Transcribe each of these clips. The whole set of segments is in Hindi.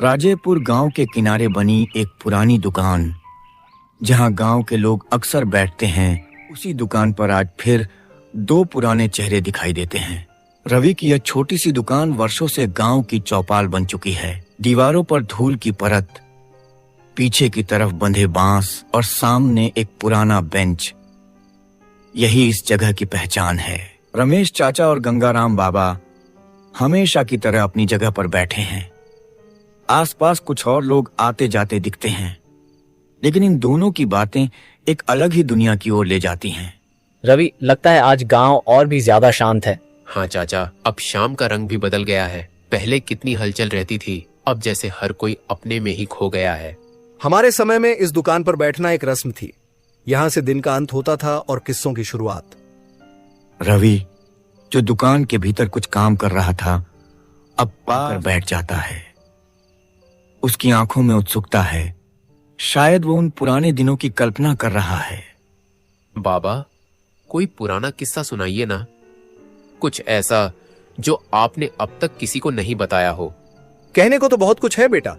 राजेपुर गांव के किनारे बनी एक पुरानी दुकान, जहां गांव के लोग अक्सर बैठते हैं, उसी दुकान पर आज फिर दो पुराने चेहरे दिखाई देते हैं। रवि की यह छोटी सी दुकान वर्षों से गांव की चौपाल बन चुकी है। दीवारों पर धूल की परत, पीछे की तरफ बंधे बांस और सामने एक पुराना बेंच, यही इस जगह की पहचान है। रमेश चाचा और गंगाराम बाबा हमेशा की तरह अपनी जगह पर बैठे हैं। आसपास कुछ और लोग आते जाते दिखते हैं, लेकिन इन दोनों की बातें एक अलग ही दुनिया की ओर ले जाती हैं। रवि, लगता है आज गांव और भी ज्यादा शांत है। हाँ चाचा, अब शाम का रंग भी बदल गया है। पहले कितनी हलचल रहती थी, अब जैसे हर कोई अपने में ही खो गया है। हमारे समय में इस दुकान पर बैठना एक रस्म थी। यहाँ से दिन का अंत होता था और किस्सों की शुरुआत। रवि, जो दुकान के भीतर कुछ काम कर रहा था, अब पार बैठ जाता है। उसकी आंखों में उत्सुकता है। शायद वो उन पुराने दिनों की कल्पना कर रहा है। बाबा, कोई पुराना किस्सा सुनाइए ना, कुछ ऐसा जो आपने अब तक किसी को नहीं बताया हो। कहने को तो बहुत कुछ है बेटा,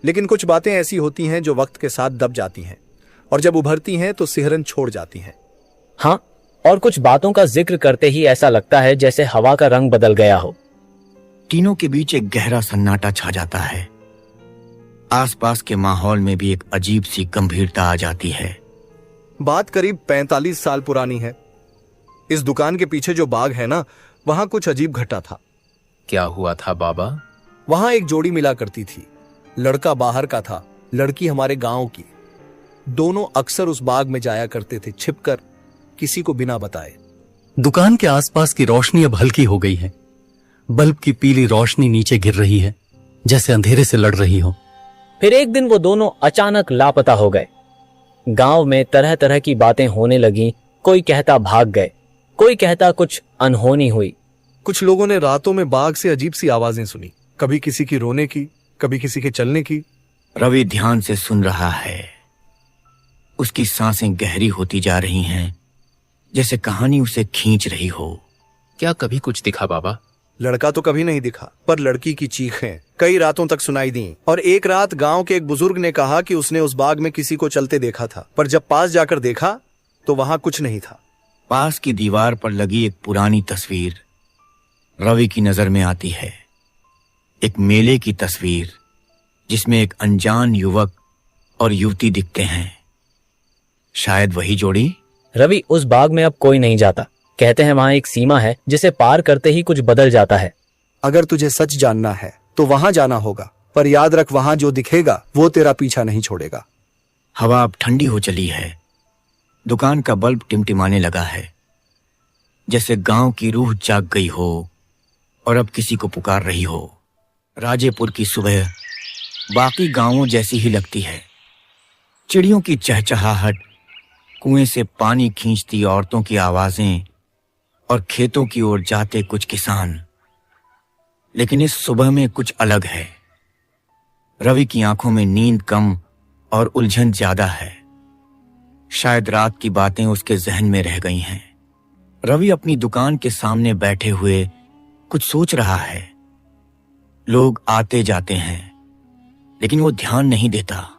लेकिन कुछ बातें ऐसी होती हैं जो वक्त के साथ दब जाती हैं और जब उभरती हैं तो सिहरन छोड़ जाती हैं। हाँ, और कुछ बातों का जिक्र करते ही ऐसा लगता है जैसे हवा का रंग बदल गया हो। तीनों के बीच एक गहरा सन्नाटा छा जाता है। आसपास के माहौल में भी एक अजीब सी गंभीरता आ जाती है। बात करीब 45 साल पुरानी है। इस दुकान के पीछे जो बाग है ना, वहां कुछ अजीब घटा था। क्या हुआ था बाबा? वहां एक जोड़ी मिला करती थी। लड़का बाहर का था, लड़की हमारे गांव की। दोनों अक्सर उस बाग में जाया करते थे, छिपकर, किसी को बिना बताए। दुकान के आसपास की रोशनी अब हल्की हो गई है। बल्ब की पीली रोशनी नीचे गिर रही है, जैसे अंधेरे से लड़ रही हो। फिर एक दिन वो दोनों अचानक लापता हो गए। गांव में तरह तरह की बातें होने लगी। कोई कहता भाग गए, कोई कहता कुछ अनहोनी हुई। कुछ लोगों ने रातों में बाग से अजीब सी आवाजें सुनी, कभी किसी की रोने की, कभी किसी के चलने की। रवि ध्यान से सुन रहा है। उसकी सांसें गहरी होती जा रही हैं, जैसे कहानी उसे खींच रही हो। क्या कभी कुछ दिखा बाबा? लड़का तो कभी नहीं दिखा, पर लड़की की चीखें कई रातों तक सुनाई दी। और एक रात गांव के एक बुजुर्ग ने कहा कि उसने उस बाग में किसी को चलते देखा था, पर जब पास जाकर देखा तो वहां कुछ नहीं था। पास की दीवार पर लगी एक पुरानी तस्वीर रवि की नजर में आती है। एक मेले की तस्वीर, जिसमें एक अनजान युवक और युवती दिखते हैं। शायद वही जोड़ी। रवि, उस बाग में अब कोई नहीं जाता। कहते हैं वहां एक सीमा है जिसे पार करते ही कुछ बदल जाता है। अगर तुझे सच जानना है तो वहां जाना होगा, पर याद रख, वहां जो दिखेगा वो तेरा पीछा नहीं छोड़ेगा। हवा अब ठंडी हो चली है। दुकान का बल्ब टिमटिमाने लगा है, जैसे गांव की रूह जाग गई हो और अब किसी को पुकार रही हो। राजेपुर की सुबह बाकी गांवों जैसी ही लगती है। चिड़ियों की चहचहाहट, कुएं से पानी खींचती औरतों की आवाजें और खेतों की ओर जाते कुछ किसान। लेकिन इस सुबह में कुछ अलग है। रवि की आंखों में नींद कम और उलझन ज्यादा है। शायद रात की बातें उसके जहन में रह गई हैं। रवि अपनी दुकान के सामने बैठे हुए कुछ सोच रहा है। लोग आते जाते हैं, लेकिन वो ध्यान नहीं देता।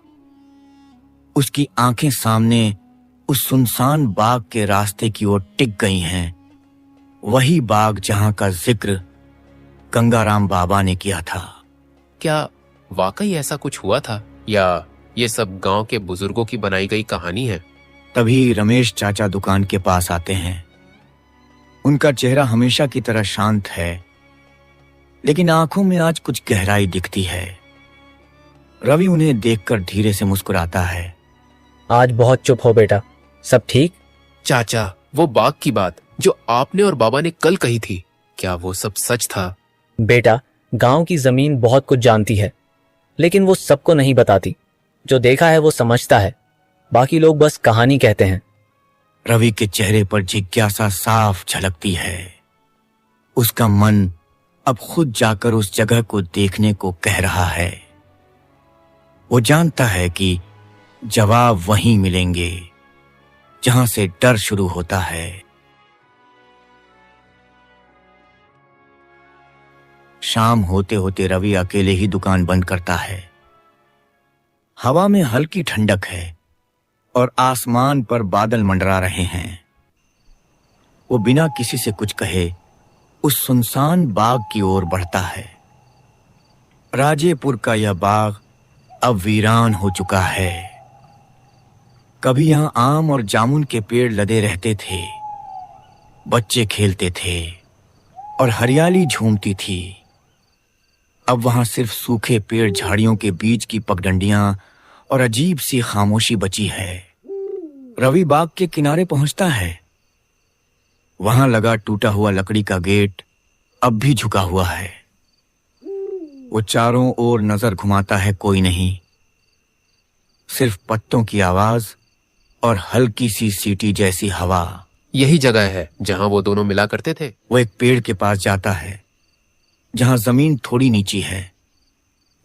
उसकी आंखें सामने उस सुनसान बाग के रास्ते की ओर टिक गई हैं। वही बाग जहां का जिक्र गंगाराम बाबा ने किया था। क्या वाकई ऐसा कुछ हुआ था, या ये सब गांव के बुजुर्गों की बनाई गई कहानी है? तभी रमेश चाचा दुकान के पास आते हैं। उनका चेहरा हमेशा की तरह शांत है, लेकिन आंखों में आज कुछ गहराई दिखती है। रवि उन्हें देखकर धीरे से मुस्कुराता है। आज बहुत चुप हो बेटा, सब ठीक? चाचा, वो बाग की बात जो आपने और बाबा ने कल कही थी, क्या वो सब सच था? बेटा, गांव की जमीन बहुत कुछ जानती है, लेकिन वो सबको नहीं बताती। जो देखा है वो समझता है, बाकी लोग बस कहानी कहते हैं। रवि के चेहरे पर जिज्ञासा साफ झलकती है। उसका मन अब खुद जाकर उस जगह को देखने को कह रहा है। वो जानता है कि जवाब वहीं मिलेंगे जहां से डर शुरू होता है। शाम होते होते रवि अकेले ही दुकान बंद करता है। हवा में हल्की ठंडक है और आसमान पर बादल मंडरा रहे हैं। वो बिना किसी से कुछ कहे उस सुनसान बाग की ओर बढ़ता है। राजेपुर का यह बाग अब वीरान हो चुका है। कभी यहां आम और जामुन के पेड़ लदे रहते थे, बच्चे खेलते थे और हरियाली झूमती थी। अब वहां सिर्फ सूखे पेड़ झाड़ियों के बीच की पगडंडियां और अजीब सी खामोशी बची है। रवि बाग के किनारे पहुंचता है। वहां लगा टूटा हुआ लकड़ी का गेट अब भी झुका हुआ है। वो चारों ओर नजर घुमाता है, कोई नहीं, सिर्फ पत्तों की आवाज और हल्की सी सीटी जैसी हवा। यही जगह है जहां वो दोनों मिला करते थे। वो एक पेड़ के पास जाता है जहां जमीन थोड़ी नीची है,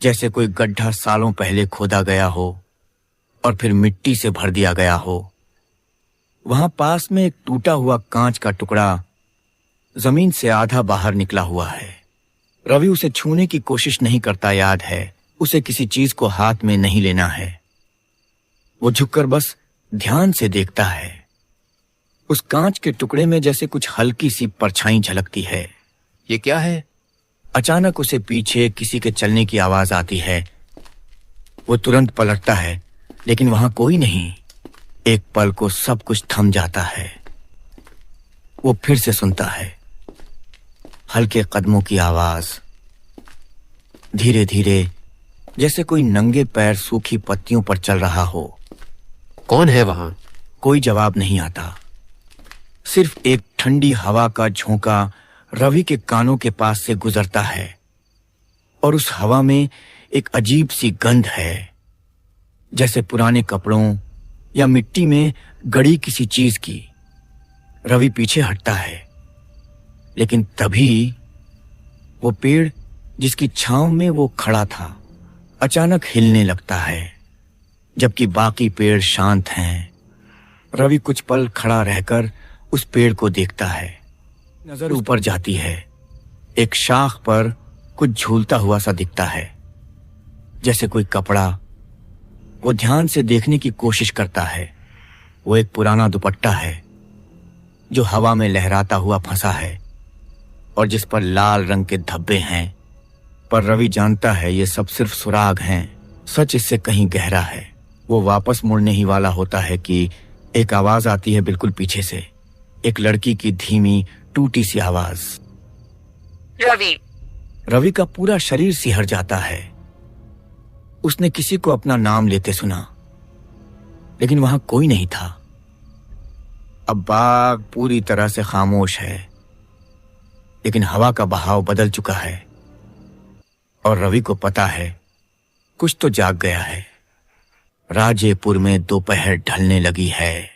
जैसे कोई गड्ढा सालों पहले खोदा गया हो और फिर मिट्टी से भर दिया गया हो। वहां पास में एक टूटा हुआ कांच का टुकड़ा जमीन से आधा बाहर निकला हुआ है। रवि उसे छूने की कोशिश नहीं करता, याद है उसे किसी चीज को हाथ में नहीं लेना है। वो झुककर बस ध्यान से देखता है। उस कांच के टुकड़े में जैसे कुछ हल्की सी परछाई झलकती है। ये क्या है? अचानक उसे पीछे किसी के चलने की आवाज आती है। वो तुरंत पलटता है, लेकिन वहां कोई नहीं। एक पल को सब कुछ थम जाता है। वो फिर से सुनता है हल्के कदमों की आवाज, धीरे धीरे, जैसे कोई नंगे पैर सूखी पत्तियों पर चल रहा हो। कौन है वहां? कोई जवाब नहीं आता। सिर्फ एक ठंडी हवा का झोंका रवि के कानों के पास से गुजरता है और उस हवा में एक अजीब सी गंध है, जैसे पुराने कपड़ों या मिट्टी में गड़ी किसी चीज की। रवि पीछे हटता है, लेकिन तभी वो पेड़ जिसकी छांव में वो खड़ा था अचानक हिलने लगता है, जबकि बाकी पेड़ शांत हैं। रवि कुछ पल खड़ा रहकर उस पेड़ को देखता है। नजर ऊपर जाती है। एक शाख पर कुछ झूलता हुआ सा दिखता है, जैसे कोई कपड़ा। वो ध्यान से देखने की कोशिश करता है। वो एक पुराना दुपट्टा है जो हवा में लहराता हुआ फंसा है और जिस पर लाल रंग के धब्बे हैं। पर रवि जानता है ये सब सिर्फ सुराग हैं, सच इससे कहीं गहरा है। वो वापस मुड़ने ही वाला होता है कि एक आवाज आती है बिल्कुल पीछे से, एक लड़की की धीमी टूटी सी आवाज। रवि। रवि का पूरा शरीर सिहर जाता है। उसने किसी को अपना नाम लेते सुना, लेकिन वहां कोई नहीं था। अब बाग पूरी तरह से खामोश है, लेकिन हवा का बहाव बदल चुका है और रवि को पता है कुछ तो जाग गया है। राजेपुर में दोपहर ढलने लगी है।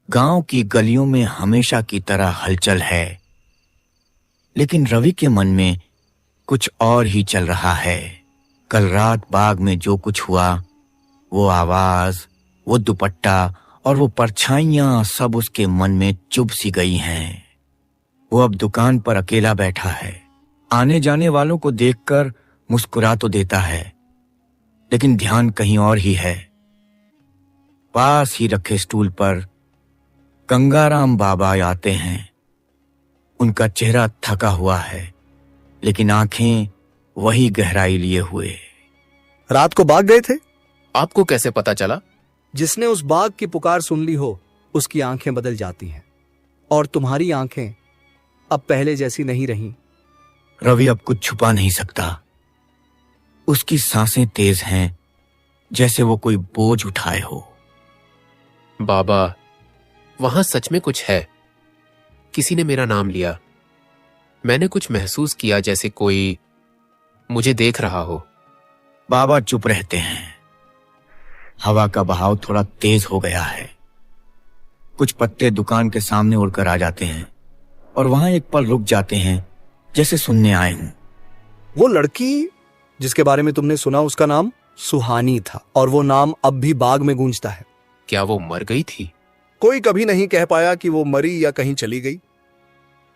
गांव की गलियों में हमेशा की तरह हलचल है, लेकिन रवि के मन में कुछ और ही चल रहा है। कल रात बाग में जो कुछ हुआ, वो आवाज, वो दुपट्टा और वो परछाइयां सब उसके मन में चुभ सी गई हैं। वो अब दुकान पर अकेला बैठा है। आने जाने वालों को देखकर मुस्कुरा तो देता है, लेकिन ध्यान कहीं और ही है। पास ही रखे स्टूल पर गंगाराम बाबा आते हैं। उनका चेहरा थका हुआ है, लेकिन आंखें वही गहराई लिए हुए। रात को बाग गए थे? आपको कैसे पता चला? जिसने उस बाग की पुकार सुन ली हो, उसकी आंखें बदल जाती हैं, और तुम्हारी आंखें अब पहले जैसी नहीं रहीं। रवि अब कुछ छुपा नहीं सकता। उसकी सांसें तेज हैं, जैसे वो कोई बोझ उठाए हो। बाबा, वहां सच में कुछ है। किसी ने मेरा नाम लिया। मैंने कुछ महसूस किया, जैसे कोई मुझे देख रहा हो। बाबा चुप रहते हैं। हवा का बहाव थोड़ा तेज हो गया है। कुछ पत्ते दुकान के सामने उड़कर आ जाते हैं और वहां एक पल रुक जाते हैं, जैसे सुनने आए हूं। वो लड़की जिसके बारे में तुमने सुना, उसका नाम सुहानी था, और वो नाम अब भी बाग में गूंजता है। क्या वो मर गई थी? कोई कभी नहीं कह पाया कि वो मरी या कहीं चली गई,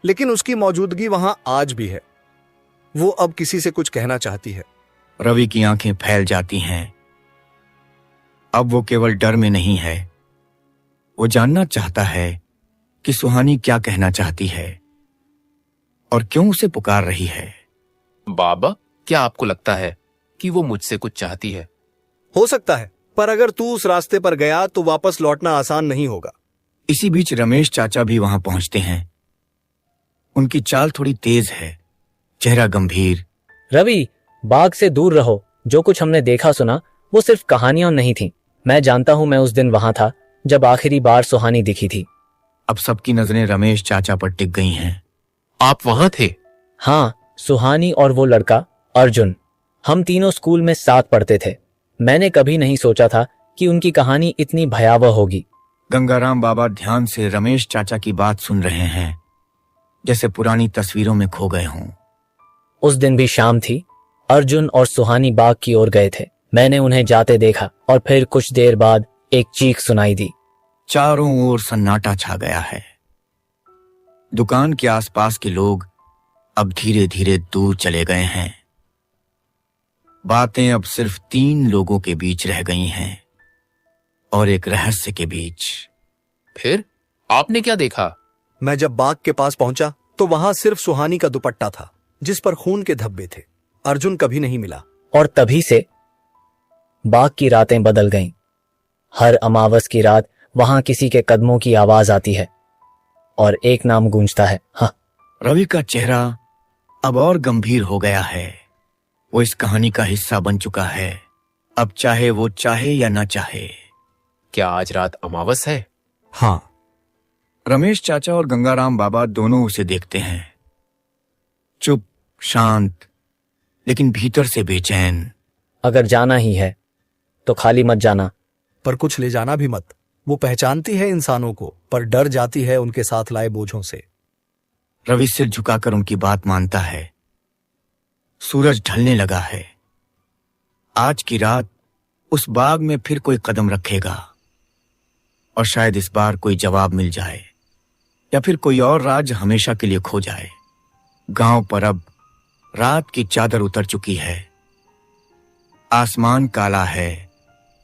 लेकिन उसकी मौजूदगी वहां आज भी है। वो अब किसी से कुछ कहना चाहती है। रवि की आंखें फैल जाती हैं। अब वो केवल डर में नहीं है, वो जानना चाहता है कि सुहानी क्या कहना चाहती है और क्यों उसे पुकार रही है। बाबा, क्या आपको लगता है कि वो मुझसे कुछ चाहती है? हो सकता है, पर अगर तू उस रास्ते पर गया तो वापस लौटना आसान नहीं होगा। इसी बीच रमेश चाचा भी वहां पहुंचते हैं। उनकी चाल थोड़ी तेज है, चेहरा गंभीर। रवि, बाग से दूर रहो। जो कुछ हमने देखा सुना वो सिर्फ कहानियां नहीं थी। मैं जानता हूं, मैं उस दिन वहां था जब आखिरी बार सुहानी दिखी थी। अब सबकी नजरें रमेश चाचा पर टिक गई हैं। आप वहां थे? हाँ, सुहानी और वो लड़का अर्जुन, हम तीनों स्कूल में साथ पढ़ते थे। मैंने कभी नहीं सोचा था कि उनकी कहानी इतनी भयावह होगी। गंगाराम बाबा ध्यान से रमेश चाचा की बात सुन रहे हैं, जैसे पुरानी तस्वीरों में खो गए हों। उस दिन भी शाम थी। अर्जुन और सुहानी बाग की ओर गए थे। मैंने उन्हें जाते देखा और फिर कुछ देर बाद एक चीख सुनाई दी। चारों ओर सन्नाटा छा गया है। दुकान के आसपास के लोग अब धीरे धीरे दूर चले गए हैं। बातें अब सिर्फ 3 लोगों के बीच रह गई हैं और एक रहस्य के बीच। फिर आपने क्या देखा? मैं जब बाग के पास पहुंचा तो वहां सिर्फ सुहानी का दुपट्टा था, जिस पर खून के धब्बे थे। अर्जुन कभी नहीं मिला। और तभी से बाग की रातें बदल गईं। हर अमावस की रात वहां किसी के कदमों की आवाज आती है और एक नाम गूंजता है। हाँ, रवि का चेहरा अब और गंभीर हो गया है। वो इस कहानी का हिस्सा बन चुका है, अब चाहे वो चाहे या ना चाहे। क्या आज रात अमावस है? हाँ। रमेश चाचा और गंगाराम बाबा दोनों उसे देखते हैं, चुप, शांत, लेकिन भीतर से बेचैन। अगर जाना ही है तो खाली मत जाना। पर कुछ ले जाना भी मत। वो पहचानती है इंसानों को, पर डर जाती है उनके साथ लाए बोझों से। रवि सिर झुकाकर उनकी बात मानता है। सूरज ढलने लगा है। आज की रात उस बाग में फिर कोई कदम रखेगा और शायद इस बार कोई जवाब मिल जाए या फिर कोई और राज हमेशा के लिए खो जाए। गांव पर अब रात की चादर उतर चुकी है। आसमान काला है,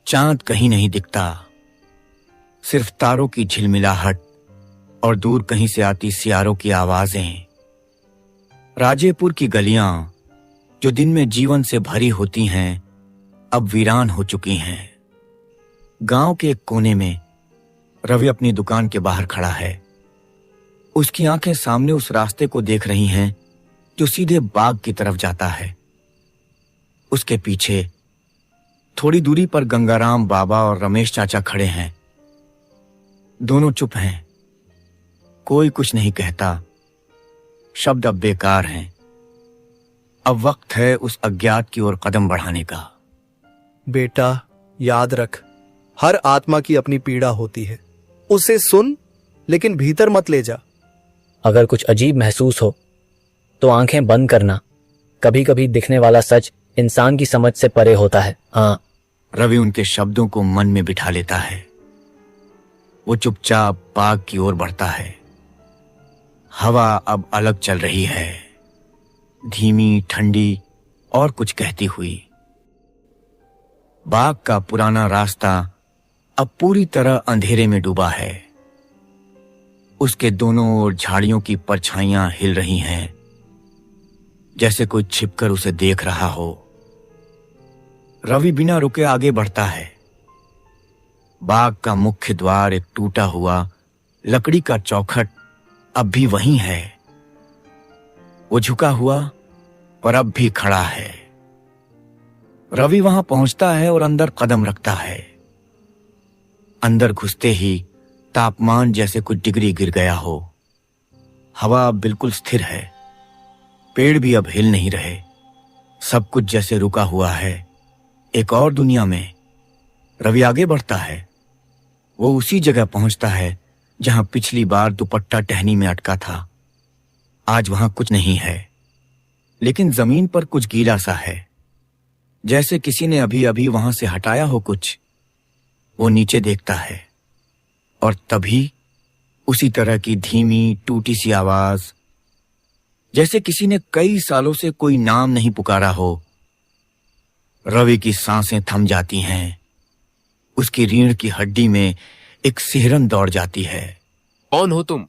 चांद कहीं नहीं दिखता, सिर्फ तारों की झिलमिलाहट और दूर कहीं से आती सियारों की आवाजें। राजेपुर की गलियां जो दिन में जीवन से भरी होती हैं, अब वीरान हो चुकी हैं। गांव के एक कोने में रवि अपनी दुकान के बाहर खड़ा है। उसकी आंखें सामने उस रास्ते को देख रही हैं जो सीधे बाग की तरफ जाता है। उसके पीछे थोड़ी दूरी पर गंगाराम बाबा और रमेश चाचा खड़े हैं। दोनों चुप हैं, कोई कुछ नहीं कहता। शब्द अब बेकार हैं। अब वक्त है उस अज्ञात की ओर कदम बढ़ाने का। बेटा, याद रख, हर आत्मा की अपनी पीड़ा होती है। उसे सुन, लेकिन भीतर मत ले जा। अगर कुछ अजीब महसूस हो तो आंखें बंद करना। कभी कभी दिखने वाला सच इंसान की समझ से परे होता है। हाँ। रवि उनके शब्दों को मन में बिठा लेता है। वो चुपचाप बाग की ओर बढ़ता है। हवा अब अलग चल रही है, धीमी, ठंडी और कुछ कहती हुई। बाग का पुराना रास्ता अब पूरी तरह अंधेरे में डूबा है। उसके दोनों ओर झाड़ियों की परछाइयां हिल रही हैं, जैसे कोई छिपकर उसे देख रहा हो। रवि बिना रुके आगे बढ़ता है। बाग का मुख्य द्वार एक टूटा हुआ लकड़ी का चौखट अब भी वहीं है। वो झुका हुआ पर अब भी खड़ा है। रवि वहां पहुंचता है और अंदर कदम रखता है। अंदर घुसते ही तापमान जैसे कुछ डिग्री गिर गया हो। हवा अब बिल्कुल स्थिर है। पेड़ भी अब हिल नहीं रहे। सब कुछ जैसे रुका हुआ है। एक और दुनिया में रवि आगे बढ़ता है। वो उसी जगह पहुंचता है जहां पिछली बार दुपट्टा टहनी में अटका था। आज वहां कुछ नहीं है, लेकिन जमीन पर कुछ गीला सा है, जैसे किसी ने अभी अभी वहां से हटाया हो कुछ। वो नीचे देखता है और तभी उसी तरह की धीमी टूटी सी आवाज जैसे किसी ने कई सालों से कोई नाम नहीं पुकारा हो। रवि की सांसें थम जाती हैं, उसकी रीढ़ की हड्डी में एक सिहरन दौड़ जाती है। कौन हो तुम?